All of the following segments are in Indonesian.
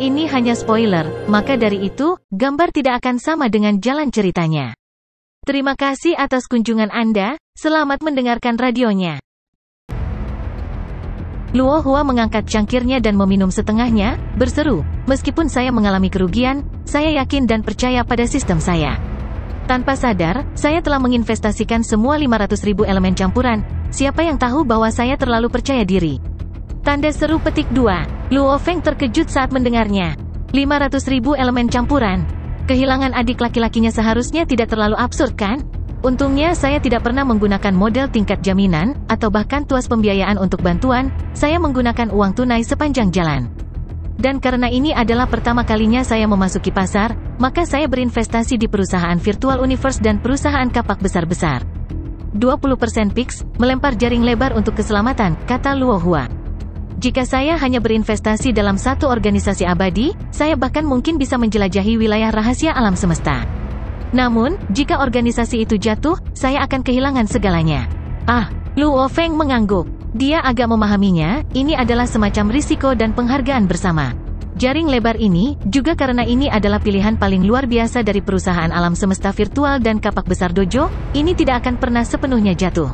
Ini hanya spoiler, maka dari itu, gambar tidak akan sama dengan jalan ceritanya. Terima kasih atas kunjungan Anda, selamat mendengarkan radionya. Luo Hua mengangkat cangkirnya dan meminum setengahnya, berseru, meskipun saya mengalami kerugian, saya yakin dan percaya pada sistem saya. Tanpa sadar, saya telah menginvestasikan semua 500.000 elemen campuran, siapa yang tahu bahwa saya terlalu percaya diri. Tanda seru petik 2. Luo Feng terkejut saat mendengarnya. 500.000 elemen campuran. Kehilangan adik laki-lakinya seharusnya tidak terlalu absurd kan? Untungnya saya tidak pernah menggunakan model tingkat jaminan, atau bahkan tuas pembiayaan untuk bantuan, saya menggunakan uang tunai sepanjang jalan. Dan karena ini adalah pertama kalinya saya memasuki pasar, maka saya berinvestasi di perusahaan virtual universe dan perusahaan kapak besar-besar. 20% PIX, melempar jaring lebar untuk keselamatan, kata Luo Hua. Jika saya hanya berinvestasi dalam satu organisasi abadi, saya bahkan mungkin bisa menjelajahi wilayah rahasia alam semesta. Namun, jika organisasi itu jatuh, saya akan kehilangan segalanya. Luo Feng mengangguk. Dia agak memahaminya, ini adalah semacam risiko dan penghargaan bersama. Jaring lebar ini, juga karena ini adalah pilihan paling luar biasa dari perusahaan alam semesta virtual dan kapak besar dojo, ini tidak akan pernah sepenuhnya jatuh.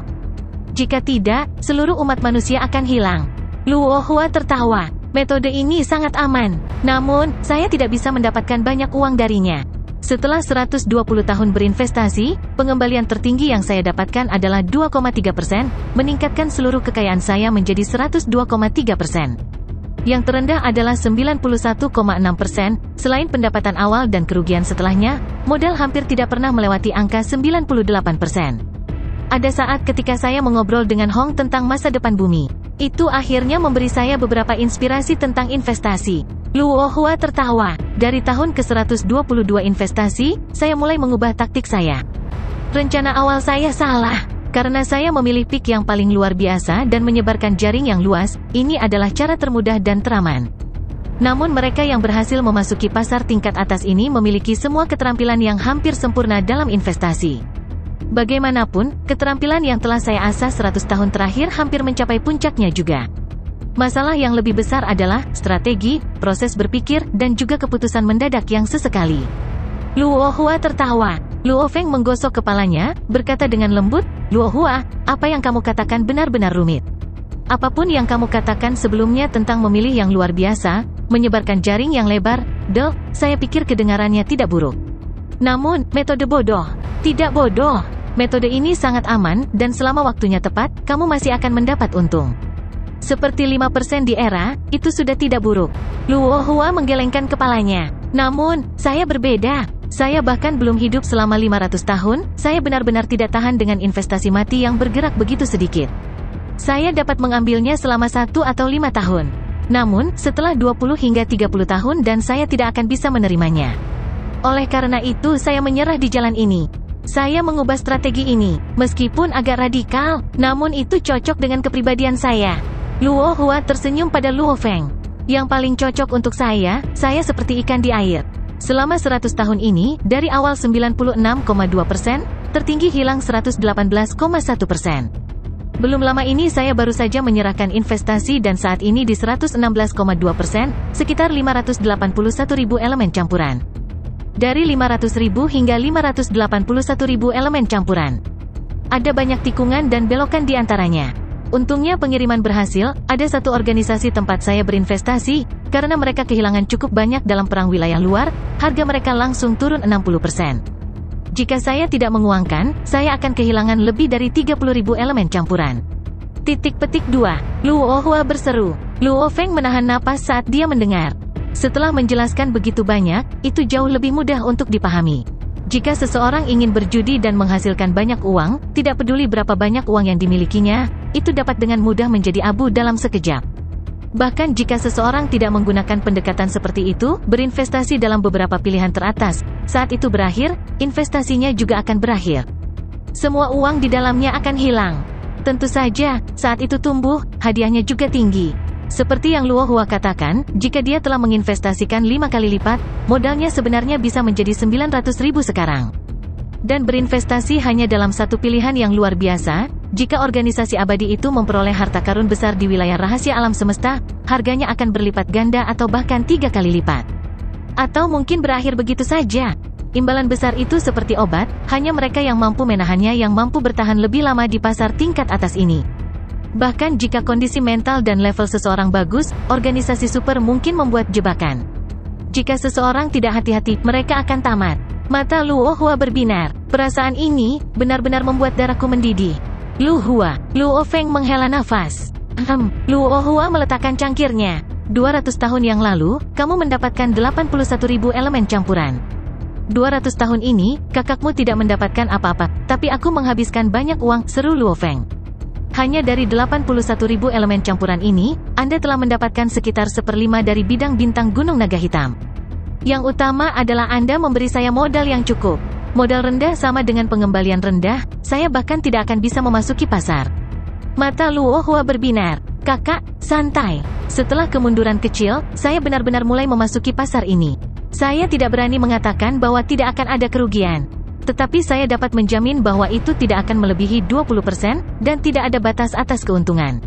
Jika tidak, seluruh umat manusia akan hilang. Luo Hua tertawa. Metode ini sangat aman. Namun, saya tidak bisa mendapatkan banyak uang darinya. Setelah 120 tahun berinvestasi, pengembalian tertinggi yang saya dapatkan adalah 2,3%, meningkatkan seluruh kekayaan saya menjadi 102,3%. Yang terendah adalah 91,6%, selain pendapatan awal dan kerugian setelahnya, modal hampir tidak pernah melewati angka 98%. Ada saat ketika saya mengobrol dengan Hong tentang masa depan bumi. Itu akhirnya memberi saya beberapa inspirasi tentang investasi. Luo Hua tertawa. Dari tahun ke-122 investasi, saya mulai mengubah taktik saya. Rencana awal saya salah. Karena saya memilih pik yang paling luar biasa dan menyebarkan jaring yang luas, ini adalah cara termudah dan teraman. Namun mereka yang berhasil memasuki pasar tingkat atas ini memiliki semua keterampilan yang hampir sempurna dalam investasi. Bagaimanapun, keterampilan yang telah saya asah 100 tahun terakhir hampir mencapai puncaknya juga. Masalah yang lebih besar adalah strategi, proses berpikir, dan juga keputusan mendadak yang sesekali. Luo Hua tertawa. Luo Feng menggosok kepalanya, berkata dengan lembut, Luo Hua, apa yang kamu katakan benar-benar rumit. Apapun yang kamu katakan sebelumnya tentang memilih yang luar biasa, menyebarkan jaring yang lebar, saya pikir kedengarannya tidak buruk. Namun, metode bodoh. Tidak bodoh. Metode ini sangat aman, dan selama waktunya tepat, kamu masih akan mendapat untung. Seperti 5% di era, itu sudah tidak buruk. Luo Hua menggelengkan kepalanya. Namun, saya berbeda. Saya bahkan belum hidup selama 500 tahun, saya benar-benar tidak tahan dengan investasi mati yang bergerak begitu sedikit. Saya dapat mengambilnya selama 1 atau 5 tahun. Namun, setelah 20 hingga 30 tahun dan saya tidak akan bisa menerimanya. Oleh karena itu saya menyerah di jalan ini. Saya mengubah strategi ini, meskipun agak radikal, namun itu cocok dengan kepribadian saya. Luo Hua tersenyum pada Luo Feng. Yang paling cocok untuk saya seperti ikan di air. Selama 100 tahun ini, dari awal 96,2%, tertinggi hilang 118,1%. Belum lama ini saya baru saja menyerahkan investasi dan saat ini di 116,2%, sekitar 581.000 elemen campuran. Dari 500.000 hingga 581.000 elemen campuran. Ada banyak tikungan dan belokan di antaranya. Untungnya pengiriman berhasil, ada satu organisasi tempat saya berinvestasi, karena mereka kehilangan cukup banyak dalam perang wilayah luar, harga mereka langsung turun 60%. Jika saya tidak menguangkan, saya akan kehilangan lebih dari 30.000 elemen campuran. Petik 2. Luo Hua berseru. Luo Feng menahan napas saat dia mendengar. Setelah menjelaskan begitu banyak, itu jauh lebih mudah untuk dipahami. Jika seseorang ingin berjudi dan menghasilkan banyak uang, tidak peduli berapa banyak uang yang dimilikinya, itu dapat dengan mudah menjadi abu dalam sekejap. Bahkan jika seseorang tidak menggunakan pendekatan seperti itu, berinvestasi dalam beberapa pilihan teratas, saat itu berakhir, investasinya juga akan berakhir. Semua uang di dalamnya akan hilang. Tentu saja, saat itu tumbuh, hadiahnya juga tinggi. Seperti yang Luo Hua katakan, jika dia telah menginvestasikan 5 kali lipat, modalnya sebenarnya bisa menjadi 900.000 sekarang. Dan berinvestasi hanya dalam satu pilihan yang luar biasa, jika organisasi abadi itu memperoleh harta karun besar di wilayah rahasia alam semesta, harganya akan berlipat ganda atau bahkan 3 kali lipat. Atau mungkin berakhir begitu saja. Imbalan besar itu seperti obat, hanya mereka yang mampu menahannya yang mampu bertahan lebih lama di pasar tingkat atas ini. Bahkan jika kondisi mental dan level seseorang bagus, organisasi super mungkin membuat jebakan. Jika seseorang tidak hati-hati, mereka akan tamat. Mata Luo Hua berbinar. Perasaan ini benar-benar membuat darahku mendidih. Luo Feng menghela nafas. Luo Hua meletakkan cangkirnya. 200 tahun yang lalu, kamu mendapatkan 81.000 elemen campuran. 200 tahun ini, kakakmu tidak mendapatkan apa-apa, tapi aku menghabiskan banyak uang, seru Luo Feng. Hanya dari 81.000 elemen campuran ini, Anda telah mendapatkan sekitar 1/5 dari bidang bintang Gunung Naga Hitam. Yang utama adalah Anda memberi saya modal yang cukup. Modal rendah sama dengan pengembalian rendah, saya bahkan tidak akan bisa memasuki pasar. Mata Luo Hua berbinar. Kakak, santai. Setelah kemunduran kecil, saya benar-benar mulai memasuki pasar ini. Saya tidak berani mengatakan bahwa tidak akan ada kerugian. Tetapi saya dapat menjamin bahwa itu tidak akan melebihi 20% dan tidak ada batas atas keuntungan.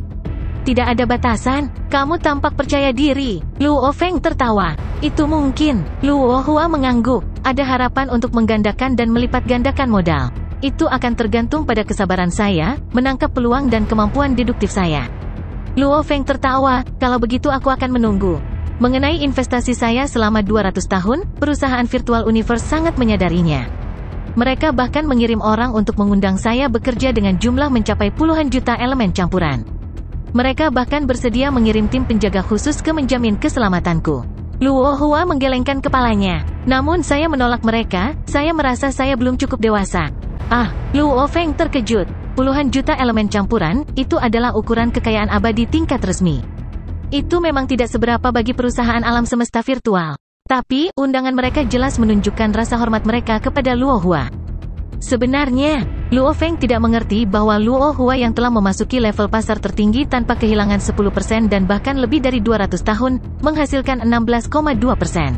Tidak ada batasan? Kamu tampak percaya diri. Luo Feng tertawa. Itu mungkin. Luo Hua mengangguk. Ada harapan untuk menggandakan dan melipat gandakan modal. Itu akan tergantung pada kesabaran saya, menangkap peluang dan kemampuan deduktif saya. Luo Feng tertawa. Kalau begitu aku akan menunggu. Mengenai investasi saya selama 200 tahun, perusahaan virtual universe sangat menyadarinya. Mereka bahkan mengirim orang untuk mengundang saya bekerja dengan jumlah mencapai puluhan juta elemen campuran. Mereka bahkan bersedia mengirim tim penjaga khusus ke menjamin keselamatanku. Luo Hua menggelengkan kepalanya. Namun saya menolak mereka, saya merasa saya belum cukup dewasa. Luo Feng terkejut. Puluhan juta elemen campuran, itu adalah ukuran kekayaan abadi tingkat resmi. Itu memang tidak seberapa bagi perusahaan alam semesta virtual. Tapi, undangan mereka jelas menunjukkan rasa hormat mereka kepada Luo Hua. Sebenarnya, Luo Feng tidak mengerti bahwa Luo Hua yang telah memasuki level pasar tertinggi tanpa kehilangan 10% dan bahkan lebih dari 200 tahun, menghasilkan 16,2%.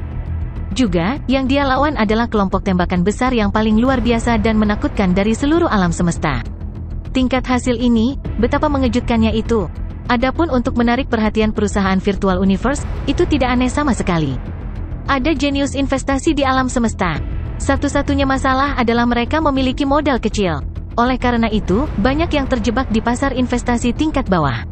Juga, yang dia lawan adalah kelompok tembakan besar yang paling luar biasa dan menakutkan dari seluruh alam semesta. Tingkat hasil ini, betapa mengejutkannya itu. Adapun untuk menarik perhatian perusahaan virtual universe, itu tidak aneh sama sekali. Ada jenius investasi di alam semesta. Satu-satunya masalah adalah mereka memiliki modal kecil. Oleh karena itu, banyak yang terjebak di pasar investasi tingkat bawah.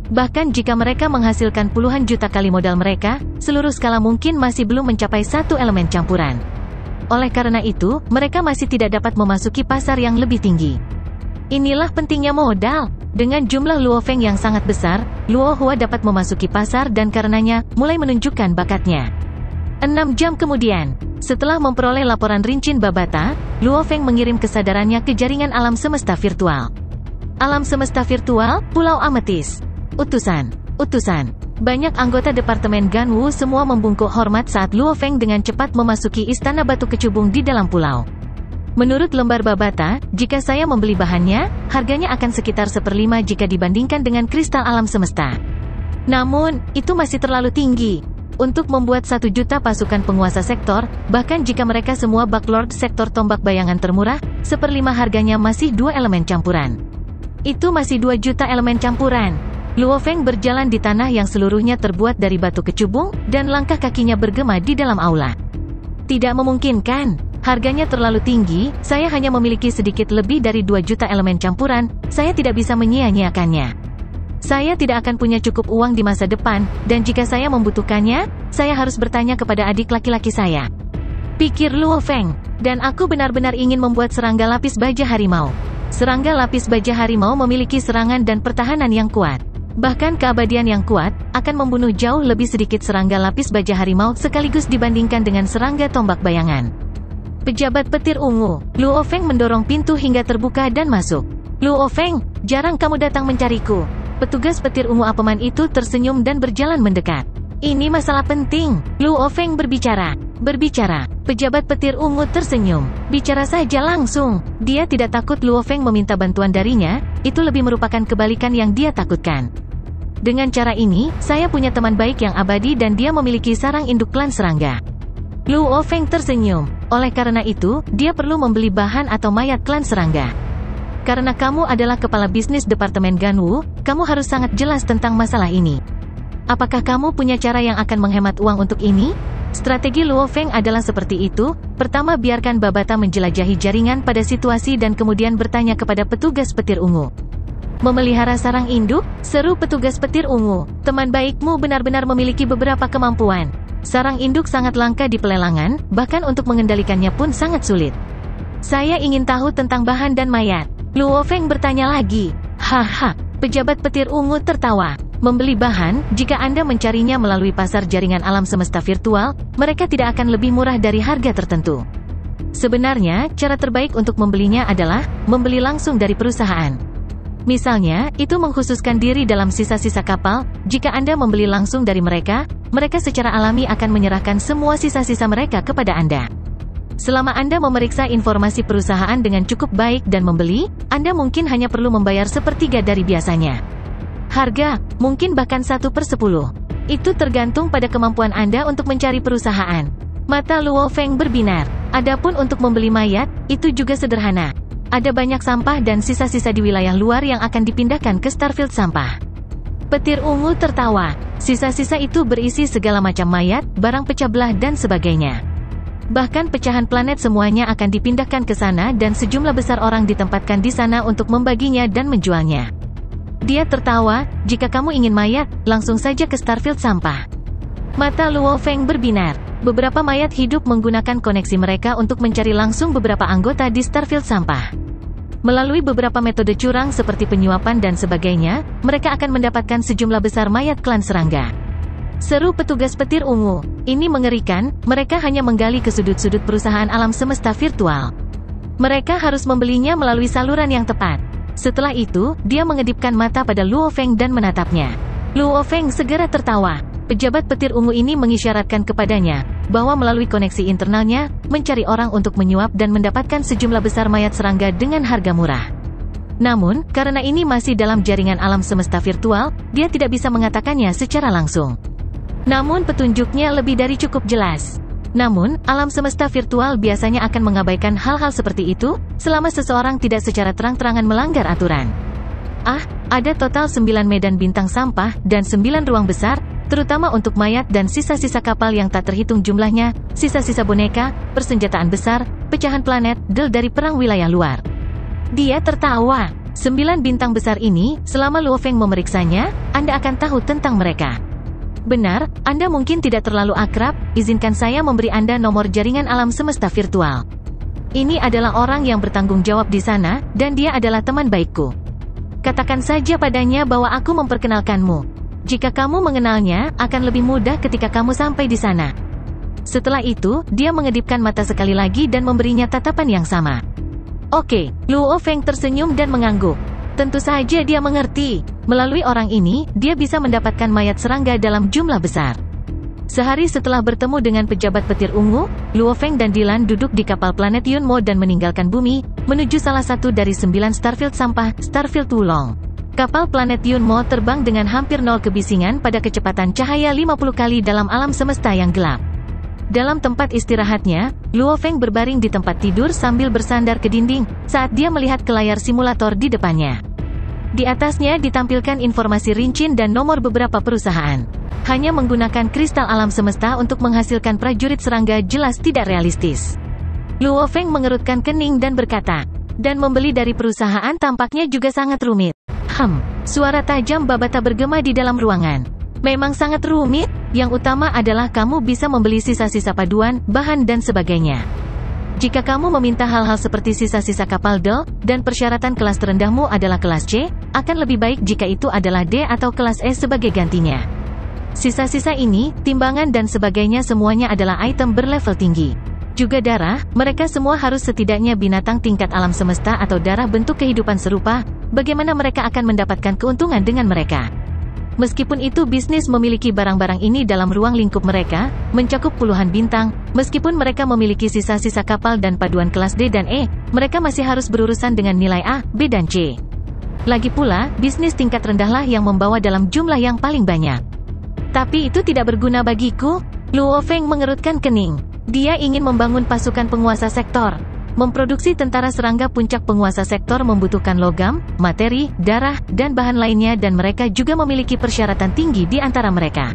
Bahkan jika mereka menghasilkan puluhan juta kali modal mereka, seluruh skala mungkin masih belum mencapai satu elemen campuran. Oleh karena itu, mereka masih tidak dapat memasuki pasar yang lebih tinggi. Inilah pentingnya modal. Dengan jumlah Luo Feng yang sangat besar, Luo Hua dapat memasuki pasar dan karenanya, mulai menunjukkan bakatnya. 6 jam kemudian, setelah memperoleh laporan Rincin Babata, Luo Feng mengirim kesadarannya ke jaringan alam semesta virtual. Alam semesta virtual, Pulau Ametis. Utusan. Banyak anggota Departemen Ganwu semua membungkuk hormat saat Luo Feng dengan cepat memasuki istana batu kecubung di dalam pulau. Menurut lembar Babata, jika saya membeli bahannya, harganya akan sekitar 1/5 jika dibandingkan dengan kristal alam semesta. Namun, itu masih terlalu tinggi. Untuk membuat 1 juta pasukan penguasa sektor, bahkan jika mereka semua Backlord sektor tombak bayangan termurah, 1/5 harganya masih 2 elemen campuran. Itu masih 2 juta elemen campuran. Luo Feng berjalan di tanah yang seluruhnya terbuat dari batu kecubung, dan langkah kakinya bergema di dalam aula. Tidak memungkinkan. Harganya terlalu tinggi, saya hanya memiliki sedikit lebih dari 2 juta elemen campuran, saya tidak bisa menyia-nyiakannya. Saya tidak akan punya cukup uang di masa depan, dan jika saya membutuhkannya, saya harus bertanya kepada adik laki-laki saya. Pikir Luo Feng, dan aku benar-benar ingin membuat serangga lapis baja harimau. Serangga lapis baja harimau memiliki serangan dan pertahanan yang kuat. Bahkan keabadian yang kuat, akan membunuh jauh lebih sedikit serangga lapis baja harimau sekaligus dibandingkan dengan serangga tombak bayangan. Pejabat petir ungu, Luo Feng mendorong pintu hingga terbuka dan masuk. Luo Feng, jarang kamu datang mencariku. Petugas petir ungu apeman itu tersenyum dan berjalan mendekat. Ini masalah penting, Luo Feng berbicara. Pejabat petir ungu tersenyum. Bicara saja langsung. Dia tidak takut Luo Feng meminta bantuan darinya, itu lebih merupakan kebalikan yang dia takutkan. Dengan cara ini, saya punya teman baik yang abadi dan dia memiliki sarang induk klan serangga. Luo Feng tersenyum. Oleh karena itu, dia perlu membeli bahan atau mayat klan serangga. Karena kamu adalah kepala bisnis Departemen Ganwu, kamu harus sangat jelas tentang masalah ini. Apakah kamu punya cara yang akan menghemat uang untuk ini? Strategi Luo Feng adalah seperti itu. Pertama, biarkan Babata menjelajahi jaringan pada situasi dan kemudian bertanya kepada petugas petir ungu. Memelihara sarang induk? Seru petugas petir ungu. Teman baikmu benar-benar memiliki beberapa kemampuan. Sarang induk sangat langka di pelelangan, bahkan untuk mengendalikannya pun sangat sulit. Saya ingin tahu tentang bahan dan mayat. Luo Feng bertanya lagi. Haha, pejabat petir ungu tertawa. Membeli bahan, jika Anda mencarinya melalui pasar jaringan alam semesta virtual, mereka tidak akan lebih murah dari harga tertentu. Sebenarnya, cara terbaik untuk membelinya adalah membeli langsung dari perusahaan. Misalnya, itu mengkhususkan diri dalam sisa-sisa kapal. Jika Anda membeli langsung dari mereka, mereka secara alami akan menyerahkan semua sisa-sisa mereka kepada Anda. Selama Anda memeriksa informasi perusahaan dengan cukup baik dan membeli, Anda mungkin hanya perlu membayar sepertiga dari biasanya. Harga, mungkin bahkan 1/10. Itu tergantung pada kemampuan Anda untuk mencari perusahaan. Mata Luo Feng berbinar. Adapun untuk membeli mayat, itu juga sederhana. Ada banyak sampah dan sisa-sisa di wilayah luar yang akan dipindahkan ke Starfield Sampah. Petir ungu tertawa. Sisa-sisa itu berisi segala macam mayat, barang pecah belah dan sebagainya. Bahkan pecahan planet semuanya akan dipindahkan ke sana dan sejumlah besar orang ditempatkan di sana untuk membaginya dan menjualnya. Dia tertawa, jika kamu ingin mayat, langsung saja ke Starfield Sampah. Mata Luo Feng berbinar. Beberapa mayat hidup menggunakan koneksi mereka untuk mencari langsung beberapa anggota di Starfield Sampah. Melalui beberapa metode curang seperti penyuapan dan sebagainya, mereka akan mendapatkan sejumlah besar mayat klan serangga. Seru petugas petir ungu. Ini mengerikan, mereka hanya menggali ke sudut-sudut perusahaan alam semesta virtual. Mereka harus membelinya melalui saluran yang tepat. Setelah itu, dia mengedipkan mata pada Luo Feng dan menatapnya. Luo Feng segera tertawa. Pejabat petir ungu ini mengisyaratkan kepadanya, bahwa melalui koneksi internalnya, mencari orang untuk menyuap dan mendapatkan sejumlah besar mayat serangga dengan harga murah. Namun, karena ini masih dalam jaringan alam semesta virtual, dia tidak bisa mengatakannya secara langsung. Namun petunjuknya lebih dari cukup jelas. Namun, alam semesta virtual biasanya akan mengabaikan hal-hal seperti itu, selama seseorang tidak secara terang-terangan melanggar aturan. Ada total 9 medan bintang sampah, dan 9 ruang besar, terutama untuk mayat dan sisa-sisa kapal yang tak terhitung jumlahnya, sisa-sisa boneka, persenjataan besar, pecahan planet, del dari perang wilayah luar. Dia tertawa. 9 bintang besar ini, selama Luo Feng memeriksanya, Anda akan tahu tentang mereka. Benar, Anda mungkin tidak terlalu akrab, izinkan saya memberi Anda nomor jaringan alam semesta virtual. Ini adalah orang yang bertanggung jawab di sana, dan dia adalah teman baikku. Katakan saja padanya bahwa aku memperkenalkanmu. Jika kamu mengenalnya, akan lebih mudah ketika kamu sampai di sana. Setelah itu, dia mengedipkan mata sekali lagi dan memberinya tatapan yang sama. Oke, Luo Feng tersenyum dan mengangguk. Tentu saja dia mengerti. Melalui orang ini, dia bisa mendapatkan mayat serangga dalam jumlah besar. Sehari setelah bertemu dengan pejabat petir ungu, Luo Feng dan Dylan duduk di kapal planet Yunmo dan meninggalkan bumi, menuju salah satu dari 9 Starfield Sampah, Starfield Wulong. Kapal planet Yunmo terbang dengan hampir nol kebisingan pada kecepatan cahaya 50 kali dalam alam semesta yang gelap. Dalam tempat istirahatnya, Luo Feng berbaring di tempat tidur sambil bersandar ke dinding, saat dia melihat ke layar simulator di depannya. Di atasnya ditampilkan informasi rinci dan nomor beberapa perusahaan. Hanya menggunakan kristal alam semesta untuk menghasilkan prajurit serangga jelas tidak realistis. Luo Feng mengerutkan kening dan berkata, dan membeli dari perusahaan tampaknya juga sangat rumit. Suara tajam Babata bergema di dalam ruangan. Memang sangat rumit, yang utama adalah kamu bisa membeli sisa-sisa paduan, bahan dan sebagainya. Jika kamu meminta hal-hal seperti sisa-sisa kapal Del, dan persyaratan kelas terendahmu adalah kelas C, akan lebih baik jika itu adalah D atau kelas E sebagai gantinya. Sisa-sisa ini, timbangan dan sebagainya semuanya adalah item berlevel tinggi. Juga darah, mereka semua harus setidaknya binatang tingkat alam semesta atau darah bentuk kehidupan serupa, bagaimana mereka akan mendapatkan keuntungan dengan mereka. Meskipun itu bisnis memiliki barang-barang ini dalam ruang lingkup mereka, mencakup puluhan bintang, meskipun mereka memiliki sisa-sisa kapal dan paduan kelas D dan E, mereka masih harus berurusan dengan nilai A, B dan C. Lagi pula, bisnis tingkat rendahlah yang membawa dalam jumlah yang paling banyak. Tapi itu tidak berguna bagiku. Luo Feng mengerutkan kening. Dia ingin membangun pasukan penguasa sektor. Memproduksi tentara serangga puncak penguasa sektor membutuhkan logam, materi, darah, dan bahan lainnya dan mereka juga memiliki persyaratan tinggi di antara mereka.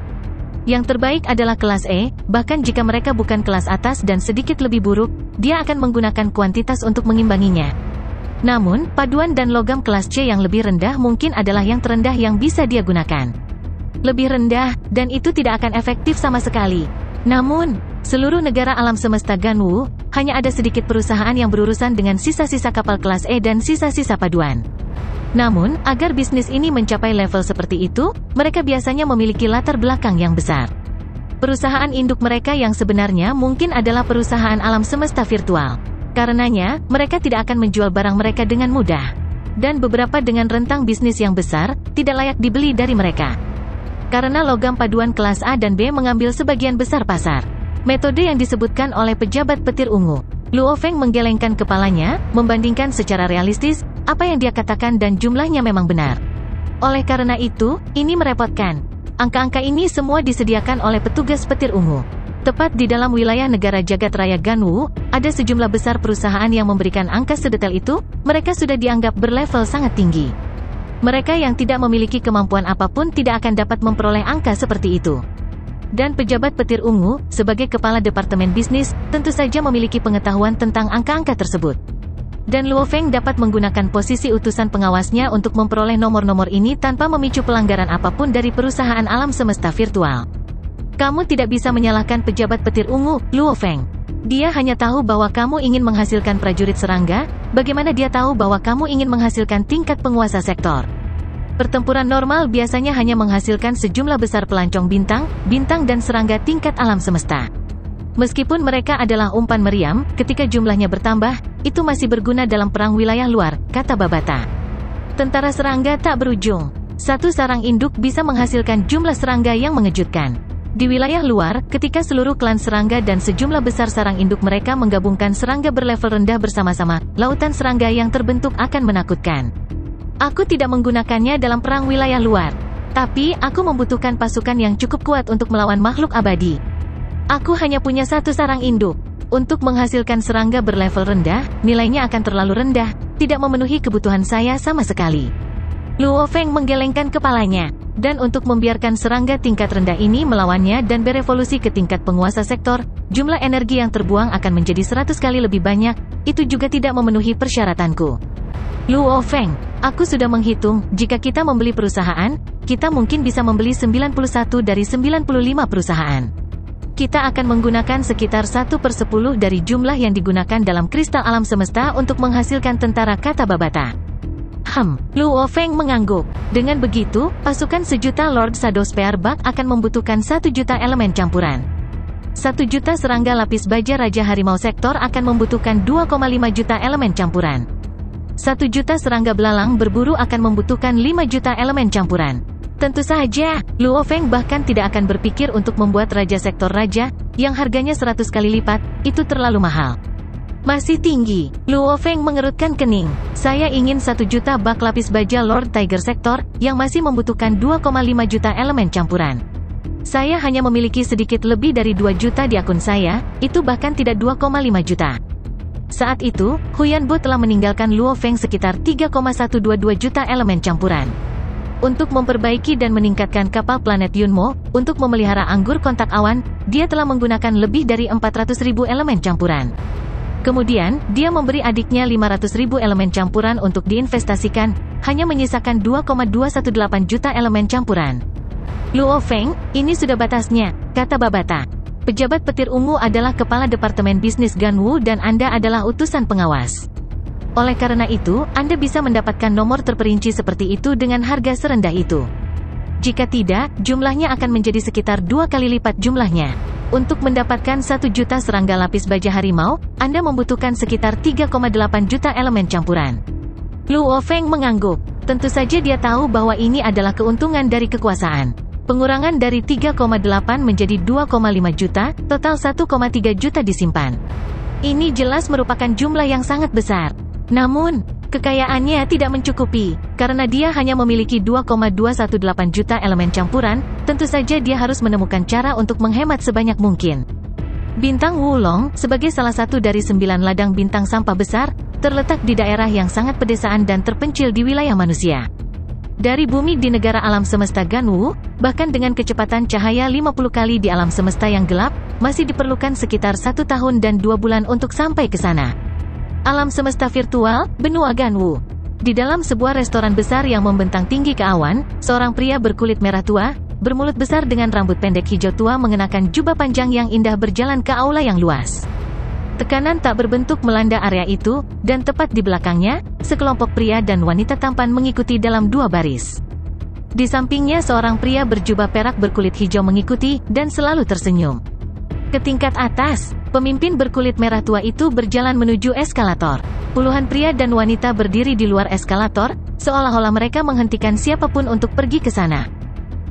Yang terbaik adalah kelas E, bahkan jika mereka bukan kelas atas dan sedikit lebih buruk, dia akan menggunakan kuantitas untuk mengimbanginya. Namun, paduan dan logam kelas C yang lebih rendah mungkin adalah yang terendah yang bisa dia gunakan. Lebih rendah, dan itu tidak akan efektif sama sekali. Namun, seluruh negara alam semesta Ganwu, hanya ada sedikit perusahaan yang berurusan dengan sisa-sisa kapal kelas E dan sisa-sisa paduan. Namun, agar bisnis ini mencapai level seperti itu, mereka biasanya memiliki latar belakang yang besar. Perusahaan induk mereka yang sebenarnya mungkin adalah perusahaan alam semesta virtual. Karenanya, mereka tidak akan menjual barang mereka dengan mudah. Dan beberapa dengan rentang bisnis yang besar, tidak layak dibeli dari mereka. Karena logam paduan kelas A dan B mengambil sebagian besar pasar. Metode yang disebutkan oleh pejabat petir ungu. Luo Feng menggelengkan kepalanya, membandingkan secara realistis, apa yang dia katakan dan jumlahnya memang benar. Oleh karena itu, ini merepotkan. Angka-angka ini semua disediakan oleh petugas petir ungu. Tepat di dalam wilayah negara jagat raya Ganwu, ada sejumlah besar perusahaan yang memberikan angka sedetail itu, mereka sudah dianggap berlevel sangat tinggi. Mereka yang tidak memiliki kemampuan apapun tidak akan dapat memperoleh angka seperti itu. Dan pejabat petir ungu, sebagai kepala departemen bisnis, tentu saja memiliki pengetahuan tentang angka-angka tersebut. Dan Luo Feng dapat menggunakan posisi utusan pengawasnya untuk memperoleh nomor-nomor ini tanpa memicu pelanggaran apapun dari perusahaan alam semesta virtual. Kamu tidak bisa menyalahkan pejabat petir ungu, Luo Feng. Dia hanya tahu bahwa kamu ingin menghasilkan prajurit serangga, bagaimana dia tahu bahwa kamu ingin menghasilkan tingkat penguasa sektor. Pertempuran normal biasanya hanya menghasilkan sejumlah besar pelancong bintang, bintang dan serangga tingkat alam semesta. Meskipun mereka adalah umpan meriam, ketika jumlahnya bertambah, itu masih berguna dalam perang wilayah luar, kata Babata. Tentara serangga tak berujung. Satu sarang induk bisa menghasilkan jumlah serangga yang mengejutkan. Di wilayah luar, ketika seluruh klan serangga dan sejumlah besar sarang induk mereka menggabungkan serangga berlevel rendah bersama-sama, lautan serangga yang terbentuk akan menakutkan. Aku tidak menggunakannya dalam perang wilayah luar. Tapi, aku membutuhkan pasukan yang cukup kuat untuk melawan makhluk abadi. Aku hanya punya satu sarang induk. Untuk menghasilkan serangga berlevel rendah, nilainya akan terlalu rendah, tidak memenuhi kebutuhan saya sama sekali. Luo Feng menggelengkan kepalanya. Dan untuk membiarkan serangga tingkat rendah ini melawannya dan berevolusi ke tingkat penguasa sektor, jumlah energi yang terbuang akan menjadi 100 kali lebih banyak, itu juga tidak memenuhi persyaratanku. Luo Feng, aku sudah menghitung, jika kita membeli perusahaan, kita mungkin bisa membeli 91 dari 95 perusahaan. Kita akan menggunakan sekitar 1/10 dari jumlah yang digunakan dalam kristal alam semesta untuk menghasilkan tentara, kata Babata. Luo Feng mengangguk. Dengan begitu, pasukan 1.000.000 Lord Shadow Spearbug akan membutuhkan 1.000.000 elemen campuran. 1.000.000 serangga lapis baja Raja Harimau Sektor akan membutuhkan 2,5 juta elemen campuran. 1.000.000 serangga belalang berburu akan membutuhkan 5 juta elemen campuran. Tentu saja, Luo Feng bahkan tidak akan berpikir untuk membuat Raja Sektor Raja, yang harganya 100 kali lipat, itu terlalu mahal. Masih tinggi. Luo Feng mengerutkan kening. Saya ingin 1.000.000 bak lapis baja Lord Tiger Sektor, yang masih membutuhkan 2,5 juta elemen campuran. Saya hanya memiliki sedikit lebih dari 2 juta di akun saya, itu bahkan tidak 2,5 juta. Saat itu, Huyan Bo telah meninggalkan Luo Feng sekitar 3,122 juta elemen campuran. Untuk memperbaiki dan meningkatkan kapal planet Yunmo, untuk memelihara anggur kontak awan, dia telah menggunakan lebih dari 400.000 elemen campuran. Kemudian, dia memberi adiknya 500.000 elemen campuran untuk diinvestasikan, hanya menyisakan 2,218 juta elemen campuran. Luo Feng, ini sudah batasnya, kata Babata. Pejabat petir ungu adalah kepala departemen bisnis Ganwu dan Anda adalah utusan pengawas. Oleh karena itu, Anda bisa mendapatkan nomor terperinci seperti itu dengan harga serendah itu. Jika tidak, jumlahnya akan menjadi sekitar 2 kali lipat jumlahnya. Untuk mendapatkan 1 juta serangga lapis baja harimau, Anda membutuhkan sekitar 3,8 juta elemen campuran. Luo Feng mengangguk. Tentu saja dia tahu bahwa ini adalah keuntungan dari kekuasaan. Pengurangan dari 3,8 menjadi 2,5 juta, total 1,3 juta disimpan. Ini jelas merupakan jumlah yang sangat besar. Namun, kekayaannya tidak mencukupi, karena dia hanya memiliki 2,218 juta elemen campuran, tentu saja dia harus menemukan cara untuk menghemat sebanyak mungkin. Bintang Wulong, sebagai salah satu dari 9 ladang bintang sampah besar, terletak di daerah yang sangat pedesaan dan terpencil di wilayah manusia. Dari bumi di negara alam semesta Ganwu, bahkan dengan kecepatan cahaya 50 kali di alam semesta yang gelap, masih diperlukan sekitar 1 tahun dan 2 bulan untuk sampai ke sana. Alam semesta virtual, benua Ganwu. Di dalam sebuah restoran besar yang membentang tinggi ke awan, seorang pria berkulit merah tua, bermulut besar dengan rambut pendek hijau tua mengenakan jubah panjang yang indah berjalan ke aula yang luas. Tekanan tak berbentuk melanda area itu, dan tepat di belakangnya, sekelompok pria dan wanita tampan mengikuti dalam 2 baris. Di sampingnya seorang pria berjubah perak berkulit hijau mengikuti, dan selalu tersenyum. Ke tingkat atas, pemimpin berkulit merah tua itu berjalan menuju eskalator. Puluhan pria dan wanita berdiri di luar eskalator, seolah-olah mereka menghentikan siapapun untuk pergi ke sana.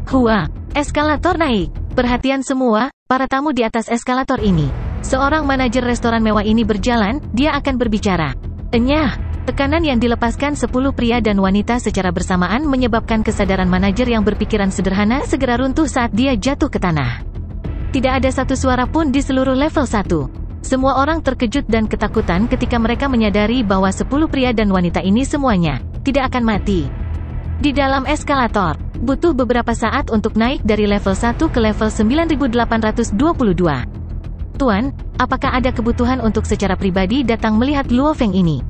Hua, eskalator naik. Perhatian semua, para tamu di atas eskalator ini. Seorang manajer restoran mewah ini berjalan, dia akan berbicara. Enyah, tekanan yang dilepaskan 10 pria dan wanita secara bersamaan menyebabkan kesadaran manajer yang berpikiran sederhana segera runtuh saat dia jatuh ke tanah. Tidak ada satu suara pun di seluruh level 1. Semua orang terkejut dan ketakutan ketika mereka menyadari bahwa 10 pria dan wanita ini semuanya tidak akan mati. Di dalam eskalator, butuh beberapa saat untuk naik dari level 1 ke level 9822. Tuan, apakah ada kebutuhan untuk secara pribadi datang melihat Luo Feng ini?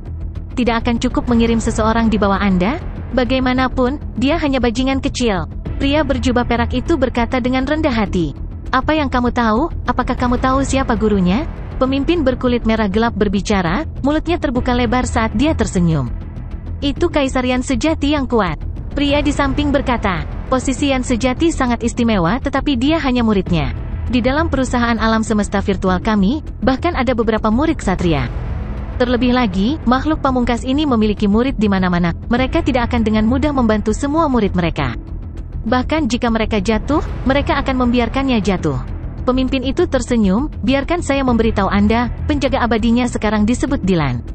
Tidak akan cukup mengirim seseorang di bawah Anda? Bagaimanapun, dia hanya bajingan kecil. Pria berjubah perak itu berkata dengan rendah hati. Apa yang kamu tahu? Apakah kamu tahu siapa gurunya? Pemimpin berkulit merah gelap berbicara, mulutnya terbuka lebar saat dia tersenyum. Itu Kaisar Yan sejati yang kuat. Pria di samping berkata, posisi Yan sejati sangat istimewa tetapi dia hanya muridnya. Di dalam perusahaan alam semesta virtual kami, bahkan ada beberapa murid ksatria. Terlebih lagi, makhluk pamungkas ini memiliki murid di mana-mana, mereka tidak akan dengan mudah membantu semua murid mereka. Bahkan jika mereka jatuh, mereka akan membiarkannya jatuh. Pemimpin itu tersenyum, biarkan saya memberitahu Anda, penjaga abadinya sekarang disebut Dilan.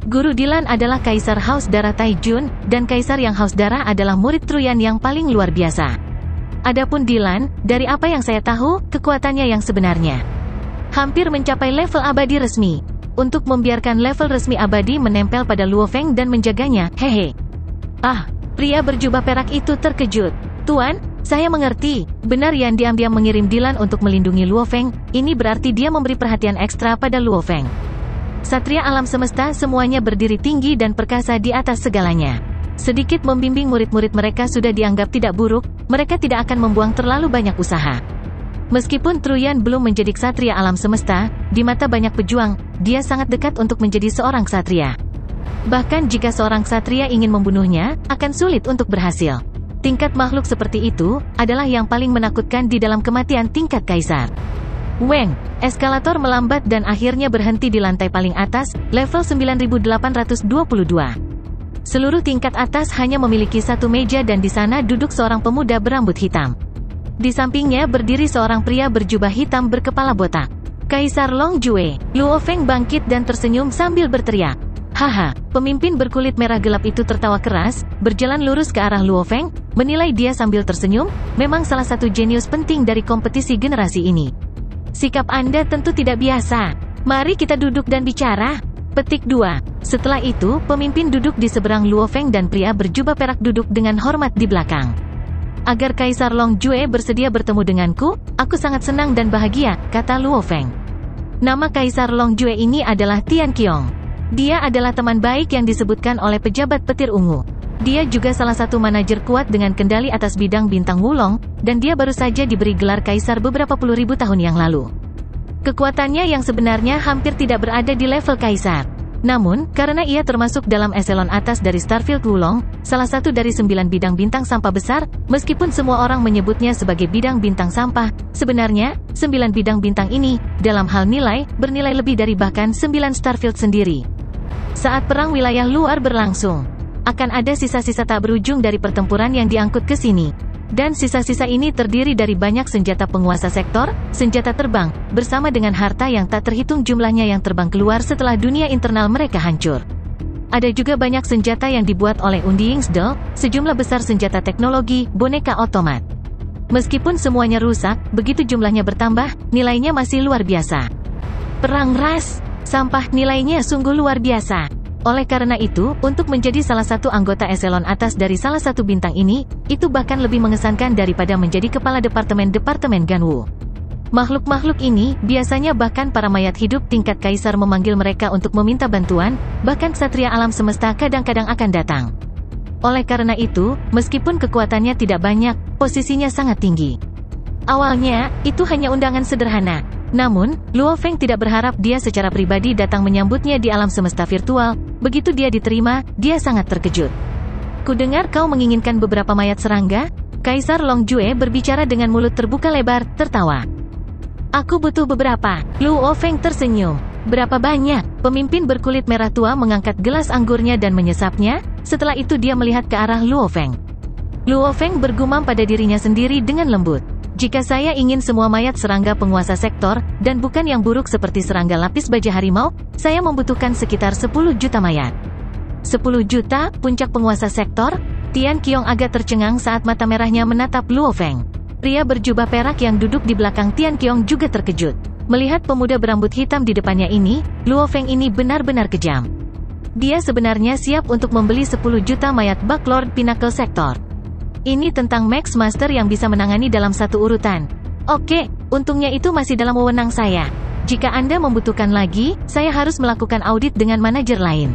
Guru Dilan adalah Kaisar Haus Darah Taijun, dan Kaisar yang Haus Darah adalah murid Truyan yang paling luar biasa. Adapun Dilan, dari apa yang saya tahu, kekuatannya yang sebenarnya hampir mencapai level abadi resmi. Untuk membiarkan level resmi abadi menempel pada Luo Feng dan menjaganya, hehe. Ah, pria berjubah perak itu terkejut. Tuan, saya mengerti. Benar Yan diam-diam mengirim Dilan untuk melindungi Luo Feng, ini berarti dia memberi perhatian ekstra pada Luo Feng. Satria alam semesta semuanya berdiri tinggi dan perkasa di atas segalanya. Sedikit membimbing murid-murid mereka sudah dianggap tidak buruk, mereka tidak akan membuang terlalu banyak usaha. Meskipun Truyan belum menjadi ksatria alam semesta, di mata banyak pejuang, dia sangat dekat untuk menjadi seorang ksatria. Bahkan jika seorang ksatria ingin membunuhnya, akan sulit untuk berhasil. Tingkat makhluk seperti itu, adalah yang paling menakutkan di dalam kematian tingkat kaisar. Weng, eskalator melambat dan akhirnya berhenti di lantai paling atas, level 9822. Seluruh tingkat atas hanya memiliki satu meja dan di sana duduk seorang pemuda berambut hitam. Di sampingnya berdiri seorang pria berjubah hitam berkepala botak. Kaisar Long Jue. Luo Feng bangkit dan tersenyum sambil berteriak. Haha, pemimpin berkulit merah gelap itu tertawa keras, berjalan lurus ke arah Luo Feng, menilai dia sambil tersenyum, memang salah satu jenius penting dari kompetisi generasi ini. Sikap Anda tentu tidak biasa. Mari kita duduk dan bicara. Petik 2. Setelah itu, pemimpin duduk di seberang Luo Feng dan pria berjubah perak duduk dengan hormat di belakang. Agar Kaisar Long Jue bersedia bertemu denganku, aku sangat senang dan bahagia, kata Luo Feng. Nama Kaisar Long Jue ini adalah Tian Qiong. Dia adalah teman baik yang disebutkan oleh pejabat petir ungu. Dia juga salah satu manajer kuat dengan kendali atas bidang bintang Wulong, dan dia baru saja diberi gelar Kaisar beberapa puluh ribu tahun yang lalu. Kekuatannya yang sebenarnya hampir tidak berada di level Kaisar. Namun, karena ia termasuk dalam eselon atas dari Starfield Wulong, salah satu dari 9 bidang bintang sampah besar, meskipun semua orang menyebutnya sebagai bidang bintang sampah, sebenarnya, 9 bidang bintang ini, dalam hal nilai, bernilai lebih dari bahkan 9 Starfield sendiri. Saat perang wilayah luar berlangsung, akan ada sisa-sisa tak berujung dari pertempuran yang diangkut ke sini. Dan sisa-sisa ini terdiri dari banyak senjata penguasa sektor, senjata terbang, bersama dengan harta yang tak terhitung jumlahnya yang terbang keluar setelah dunia internal mereka hancur. Ada juga banyak senjata yang dibuat oleh Undyingsdel, sejumlah besar senjata teknologi, boneka otomat. Meskipun semuanya rusak, begitu jumlahnya bertambah, nilainya masih luar biasa. Perang ras. Sampah nilainya sungguh luar biasa. Oleh karena itu, untuk menjadi salah satu anggota eselon atas dari salah satu bintang ini, itu bahkan lebih mengesankan daripada menjadi kepala departemen Ganwu. Makhluk-makhluk ini, biasanya bahkan para mayat hidup tingkat kaisar memanggil mereka untuk meminta bantuan, bahkan ksatria alam semesta kadang-kadang akan datang. Oleh karena itu, meskipun kekuatannya tidak banyak, posisinya sangat tinggi. Awalnya, itu hanya undangan sederhana. Namun, Luo Feng tidak berharap dia secara pribadi datang menyambutnya di alam semesta virtual. Begitu dia diterima, dia sangat terkejut. Kudengar kau menginginkan beberapa mayat serangga? Kaisar Long Jue berbicara dengan mulut terbuka lebar, tertawa. Aku butuh beberapa. Luo Feng tersenyum. Berapa banyak? Pemimpin berkulit merah tua mengangkat gelas anggurnya dan menyesapnya. Setelah itu dia melihat ke arah Luo Feng. Luo Feng bergumam pada dirinya sendiri dengan lembut. Jika saya ingin semua mayat serangga penguasa sektor, dan bukan yang buruk seperti serangga lapis baja harimau, saya membutuhkan sekitar 10 juta mayat. 10 juta, puncak penguasa sektor? Tian Qiong agak tercengang saat mata merahnya menatap Luo Feng. Pria berjubah perak yang duduk di belakang Tian Qiong juga terkejut. Melihat pemuda berambut hitam di depannya ini, Luo Feng ini benar-benar kejam. Dia sebenarnya siap untuk membeli 10 juta mayat Bug Lord Pinnacle Sector. Ini tentang Max Master yang bisa menangani dalam satu urutan. Oke, untungnya itu masih dalam wewenang saya. Jika Anda membutuhkan lagi, saya harus melakukan audit dengan manajer lain.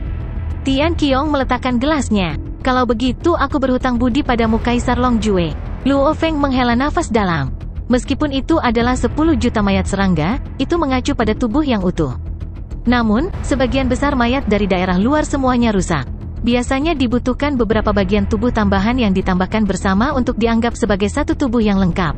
Tian Qiong meletakkan gelasnya. Kalau begitu aku berhutang budi padamu Kaisar Long Jue. Luo Feng menghela nafas dalam. Meskipun itu adalah 10 juta mayat serangga, itu mengacu pada tubuh yang utuh. Namun, sebagian besar mayat dari daerah luar semuanya rusak. Biasanya dibutuhkan beberapa bagian tubuh tambahan yang ditambahkan bersama untuk dianggap sebagai satu tubuh yang lengkap.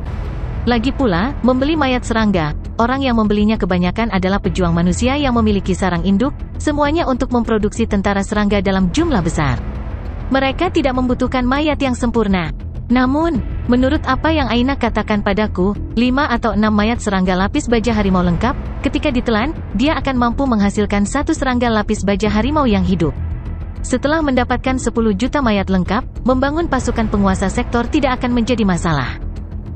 Lagi pula, membeli mayat serangga, orang yang membelinya kebanyakan adalah pejuang manusia yang memiliki sarang induk, semuanya untuk memproduksi tentara serangga dalam jumlah besar. Mereka tidak membutuhkan mayat yang sempurna. Namun, menurut apa yang Aina katakan padaku, 5 atau 6 mayat serangga lapis baja harimau lengkap, ketika ditelan, dia akan mampu menghasilkan satu serangga lapis baja harimau yang hidup. Setelah mendapatkan 10 juta mayat lengkap, membangun pasukan penguasa sektor tidak akan menjadi masalah.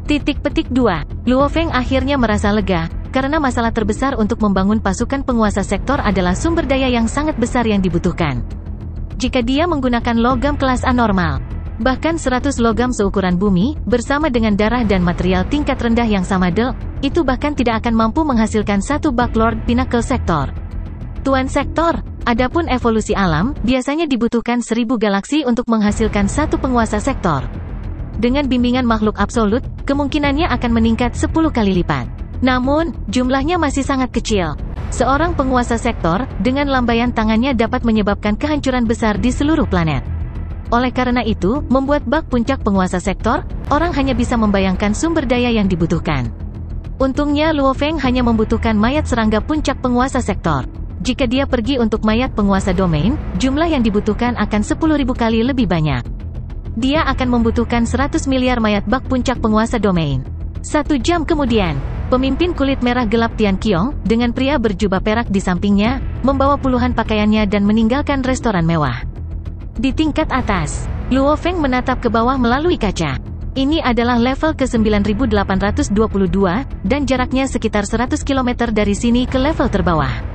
Petik 2. Luo Feng akhirnya merasa lega, karena masalah terbesar untuk membangun pasukan penguasa sektor adalah sumber daya yang sangat besar yang dibutuhkan. Jika dia menggunakan logam kelas A normal, bahkan 100 logam seukuran bumi, bersama dengan darah dan material tingkat rendah yang sama itu bahkan tidak akan mampu menghasilkan satu Bug Lord Pinnacle Sector. Tuan Sektor, adapun evolusi alam, biasanya dibutuhkan 1000 galaksi untuk menghasilkan satu penguasa sektor. Dengan bimbingan makhluk absolut, kemungkinannya akan meningkat 10 kali lipat. Namun, jumlahnya masih sangat kecil. Seorang penguasa sektor, dengan lambaian tangannya dapat menyebabkan kehancuran besar di seluruh planet. Oleh karena itu, membuat bug puncak penguasa sektor, orang hanya bisa membayangkan sumber daya yang dibutuhkan. Untungnya Luo Feng hanya membutuhkan mayat serangga puncak penguasa sektor. Jika dia pergi untuk mayat penguasa domain, jumlah yang dibutuhkan akan 10.000 kali lebih banyak. Dia akan membutuhkan 100 miliar mayat bug puncak penguasa domain. 1 jam kemudian, pemimpin kulit merah gelap Tian Qiong, dengan pria berjubah perak di sampingnya, membawa puluhan pakaiannya dan meninggalkan restoran mewah. Di tingkat atas, Luo Feng menatap ke bawah melalui kaca. Ini adalah level ke-9822, dan jaraknya sekitar 100 km dari sini ke level terbawah.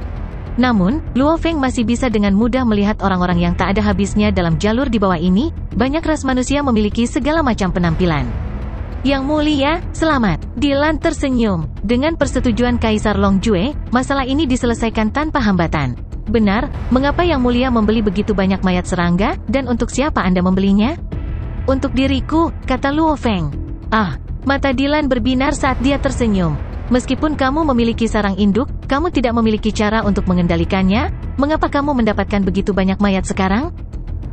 Namun, Luo Feng masih bisa dengan mudah melihat orang-orang yang tak ada habisnya dalam jalur di bawah ini. Banyak ras manusia memiliki segala macam penampilan. Yang mulia, selamat. Dylan tersenyum. Dengan persetujuan Kaisar Long Jue, masalah ini diselesaikan tanpa hambatan. Benar, mengapa Yang Mulia membeli begitu banyak mayat serangga, dan untuk siapa Anda membelinya? Untuk diriku, kata Luo Feng. Mata Dylan berbinar saat dia tersenyum. Meskipun kamu memiliki sarang induk, kamu tidak memiliki cara untuk mengendalikannya. Mengapa kamu mendapatkan begitu banyak mayat sekarang?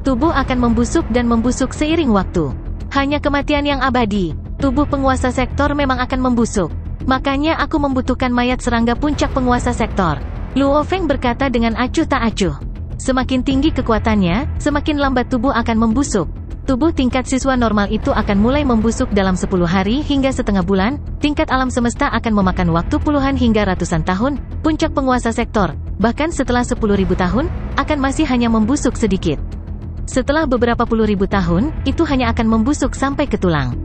Tubuh akan membusuk dan membusuk seiring waktu. Hanya kematian yang abadi. Tubuh penguasa sektor memang akan membusuk. Makanya aku membutuhkan mayat serangga puncak penguasa sektor. Luo Feng berkata dengan acuh tak acuh. Semakin tinggi kekuatannya, semakin lambat tubuh akan membusuk. Tubuh tingkat siswa normal itu akan mulai membusuk dalam 10 hari hingga setengah bulan. Tingkat alam semesta akan memakan waktu puluhan hingga ratusan tahun. Puncak penguasa sektor, bahkan setelah 10.000 tahun, akan masih hanya membusuk sedikit. Setelah beberapa puluh ribu tahun, itu hanya akan membusuk sampai ke tulang.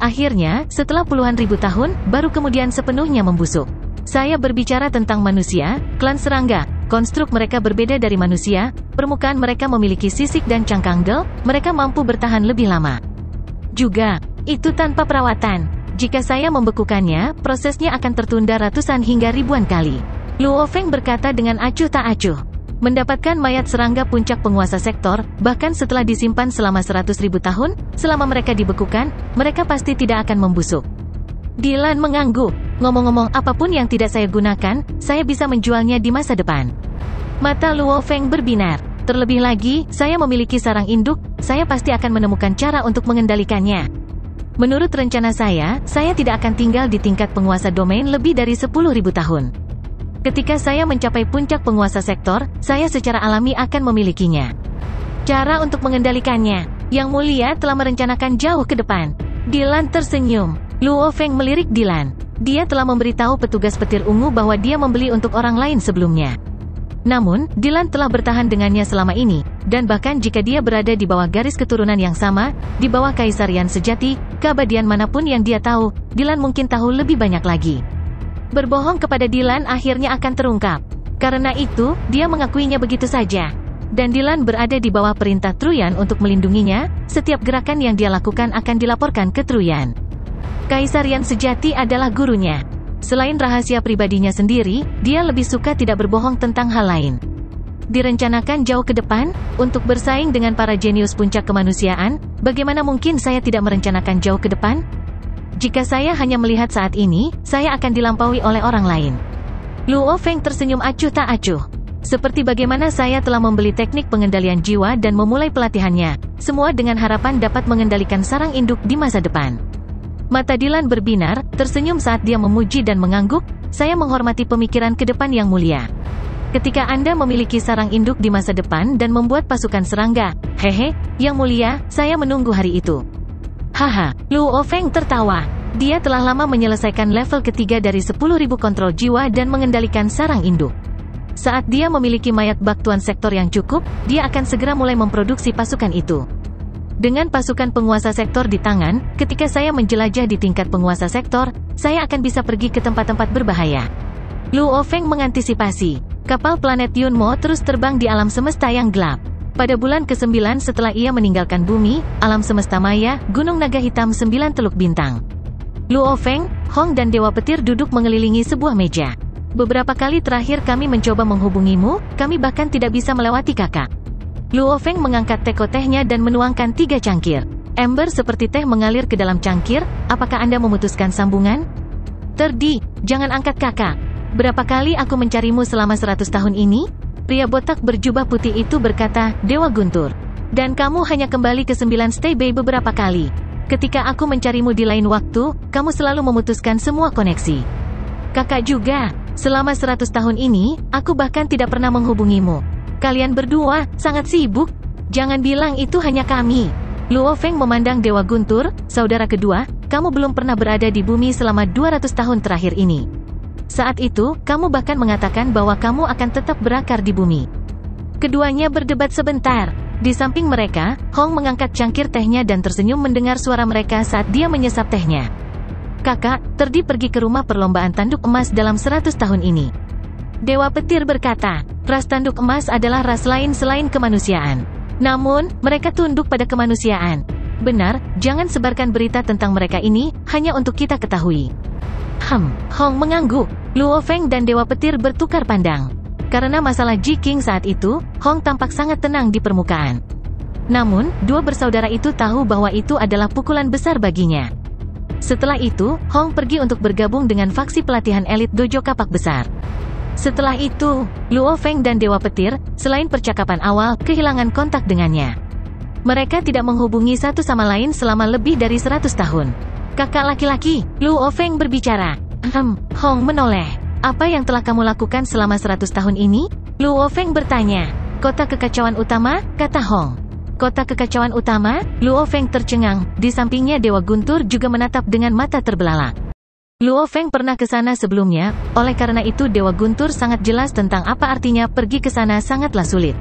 Akhirnya, setelah puluhan ribu tahun, baru kemudian sepenuhnya membusuk. Saya berbicara tentang manusia, klan serangga. Konstruk mereka berbeda dari manusia, permukaan mereka memiliki sisik dan cangkang gel, mereka mampu bertahan lebih lama. Juga, itu tanpa perawatan. Jika saya membekukannya, prosesnya akan tertunda ratusan hingga ribuan kali. Luo Feng berkata dengan acuh tak acuh. Mendapatkan mayat serangga puncak penguasa sektor, bahkan setelah disimpan selama 100.000 tahun, selama mereka dibekukan, mereka pasti tidak akan membusuk. Dylan mengangguk. Ngomong-ngomong, apapun yang tidak saya gunakan, saya bisa menjualnya di masa depan. Mata Luo Feng berbinar. Terlebih lagi, saya memiliki sarang induk, saya pasti akan menemukan cara untuk mengendalikannya. Menurut rencana saya tidak akan tinggal di tingkat penguasa domain lebih dari 10.000 tahun. Ketika saya mencapai puncak penguasa sektor, saya secara alami akan memilikinya. Cara untuk mengendalikannya, Yang Mulia telah merencanakan jauh ke depan. Dylan tersenyum. Luo Feng melirik Dylan. Dia telah memberitahu petugas petir ungu bahwa dia membeli untuk orang lain sebelumnya. Namun, Dylan telah bertahan dengannya selama ini, dan bahkan jika dia berada di bawah garis keturunan yang sama, di bawah kaisarian sejati, keabadian manapun yang dia tahu, Dylan mungkin tahu lebih banyak lagi. Berbohong kepada Dylan akhirnya akan terungkap. Karena itu, dia mengakuinya begitu saja. Dan Dylan berada di bawah perintah Truyan untuk melindunginya, setiap gerakan yang dia lakukan akan dilaporkan ke Truyan. Kaisarian sejati adalah gurunya. Selain rahasia pribadinya sendiri, dia lebih suka tidak berbohong tentang hal lain. Direncanakan jauh ke depan, untuk bersaing dengan para jenius puncak kemanusiaan, bagaimana mungkin saya tidak merencanakan jauh ke depan? Jika saya hanya melihat saat ini, saya akan dilampaui oleh orang lain. Luo Feng tersenyum acuh tak acuh. Seperti bagaimana saya telah membeli teknik pengendalian jiwa dan memulai pelatihannya, semua dengan harapan dapat mengendalikan sarang induk di masa depan. Mata Dylan berbinar, tersenyum saat dia memuji dan mengangguk, saya menghormati pemikiran ke depan Yang Mulia. Ketika Anda memiliki sarang induk di masa depan dan membuat pasukan serangga, hehe, Yang Mulia, saya menunggu hari itu. Haha, Luo Feng tertawa. Dia telah lama menyelesaikan level ketiga dari 10.000 kontrol jiwa dan mengendalikan sarang induk. Saat dia memiliki mayat baktuan sektor yang cukup, dia akan segera mulai memproduksi pasukan itu. Dengan pasukan penguasa sektor di tangan, ketika saya menjelajah di tingkat penguasa sektor, saya akan bisa pergi ke tempat-tempat berbahaya. Luo Feng mengantisipasi. Kapal planet Yunmo terus terbang di alam semesta yang gelap. Pada bulan ke-9 setelah ia meninggalkan bumi, alam semesta maya, Gunung Naga Hitam 9 Teluk Bintang. Luo Feng, Hong dan Dewa Petir duduk mengelilingi sebuah meja. Beberapa kali terakhir kami mencoba menghubungimu, kami bahkan tidak bisa melewati kakak. Luo Feng mengangkat teko tehnya dan menuangkan 3 cangkir. Ember seperti teh mengalir ke dalam cangkir, apakah Anda memutuskan sambungan? Terdi, jangan angkat kakak. Berapa kali aku mencarimu selama 100 tahun ini? Pria botak berjubah putih itu berkata, Dewa Guntur. Dan kamu hanya kembali ke 9 Stay Bay beberapa kali. Ketika aku mencarimu di lain waktu, kamu selalu memutuskan semua koneksi. Kakak juga, selama 100 tahun ini, aku bahkan tidak pernah menghubungimu. Kalian berdua, sangat sibuk. Jangan bilang itu hanya kami. Luo Feng memandang Dewa Guntur, saudara kedua, kamu belum pernah berada di bumi selama 200 tahun terakhir ini. Saat itu, kamu bahkan mengatakan bahwa kamu akan tetap berakar di bumi. Keduanya berdebat sebentar. Di samping mereka, Hong mengangkat cangkir tehnya dan tersenyum mendengar suara mereka saat dia menyesap tehnya. Kakak, Terdi pergi ke rumah perlombaan tanduk emas dalam 100 tahun ini. Dewa Petir berkata, ras tanduk emas adalah ras lain selain kemanusiaan. Namun, mereka tunduk pada kemanusiaan. Benar, jangan sebarkan berita tentang mereka ini, hanya untuk kita ketahui. Hong mengangguk. Luo Feng dan Dewa Petir bertukar pandang. Karena masalah Ji King saat itu, Hong tampak sangat tenang di permukaan. Namun, dua bersaudara itu tahu bahwa itu adalah pukulan besar baginya. Setelah itu, Hong pergi untuk bergabung dengan faksi pelatihan elit Dojo Kapak Besar. Setelah itu, Luo Feng dan Dewa Petir, selain percakapan awal, kehilangan kontak dengannya. Mereka tidak menghubungi satu sama lain selama lebih dari 100 tahun. Kakak laki-laki, Luo Feng berbicara. Hong menoleh. Apa yang telah kamu lakukan selama 100 tahun ini? Luo Feng bertanya. Kota kekacauan utama, kata Hong. Kota kekacauan utama? Luo Feng tercengang. Di sampingnya Dewa Guntur juga menatap dengan mata terbelalak. Luo Feng pernah ke sana sebelumnya, oleh karena itu Dewa Guntur sangat jelas tentang apa artinya pergi ke sana sangatlah sulit.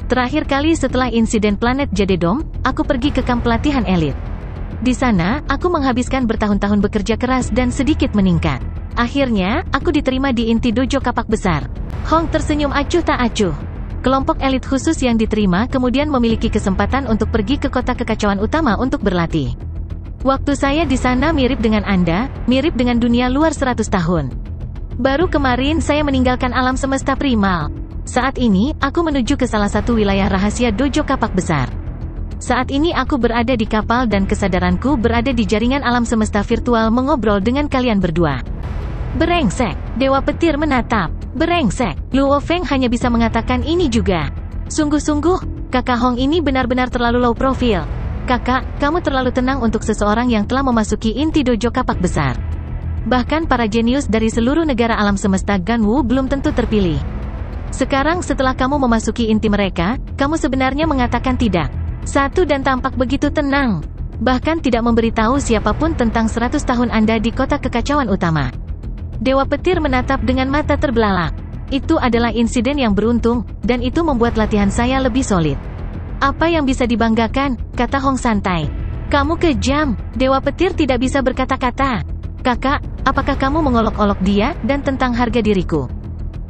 Terakhir kali setelah insiden planet Jadedom, aku pergi ke kamp pelatihan elit. Di sana, aku menghabiskan bertahun-tahun bekerja keras dan sedikit meningkat. Akhirnya, aku diterima di inti dojo kapak besar. Hong tersenyum acuh tak acuh. Kelompok elit khusus yang diterima kemudian memiliki kesempatan untuk pergi ke kota kekacauan utama untuk berlatih. Waktu saya di sana mirip dengan Anda, mirip dengan dunia luar 100 tahun. Baru kemarin saya meninggalkan alam semesta primal. Saat ini, aku menuju ke salah satu wilayah rahasia dojo kapak besar. Saat ini aku berada di kapal dan kesadaranku berada di jaringan alam semesta virtual mengobrol dengan kalian berdua. Berengsek, Dewa Petir menatap. Berengsek, Luo Feng hanya bisa mengatakan ini juga. Sungguh-sungguh, kakak Hong ini benar-benar terlalu low profile. Kakak, kamu terlalu tenang untuk seseorang yang telah memasuki inti dojo kapak besar. Bahkan para jenius dari seluruh negara alam semesta Ganwu belum tentu terpilih. Sekarang setelah kamu memasuki inti mereka, kamu sebenarnya mengatakan tidak. Satu dan tampak begitu tenang. Bahkan tidak memberitahu siapapun tentang 100 tahun Anda di kota kekacauan utama. Dewa Petir menatap dengan mata terbelalak. Itu adalah insiden yang beruntung, dan itu membuat latihan saya lebih solid. Apa yang bisa dibanggakan, kata Hong santai. Kamu kejam, Dewa Petir tidak bisa berkata-kata. Kakak, apakah kamu mengolok-olok dia, dan tentang harga diriku?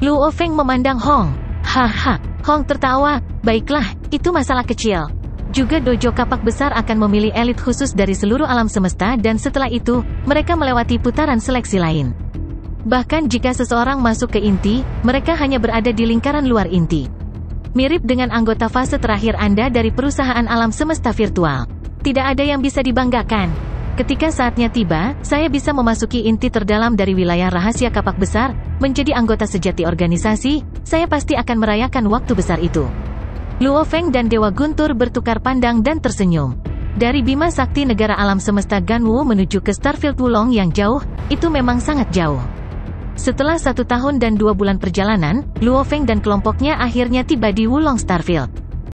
Luo Feng memandang Hong. Haha, Hong tertawa, baiklah, itu masalah kecil. Juga dojo kapak besar akan memilih elit khusus dari seluruh alam semesta dan setelah itu, mereka melewati putaran seleksi lain. Bahkan jika seseorang masuk ke inti, mereka hanya berada di lingkaran luar inti. Mirip dengan anggota fase terakhir Anda dari perusahaan alam semesta virtual. Tidak ada yang bisa dibanggakan. Ketika saatnya tiba, saya bisa memasuki inti terdalam dari wilayah rahasia kapak besar, menjadi anggota sejati organisasi, saya pasti akan merayakan waktu besar itu. Luo Feng dan Dewa Guntur bertukar pandang dan tersenyum. Dari Bima Sakti negara alam semesta Ganwu menuju ke Starfield Wulong yang jauh, itu memang sangat jauh. Setelah 1 tahun dan 2 bulan perjalanan, Luo Feng dan kelompoknya akhirnya tiba di Wulong Starfield.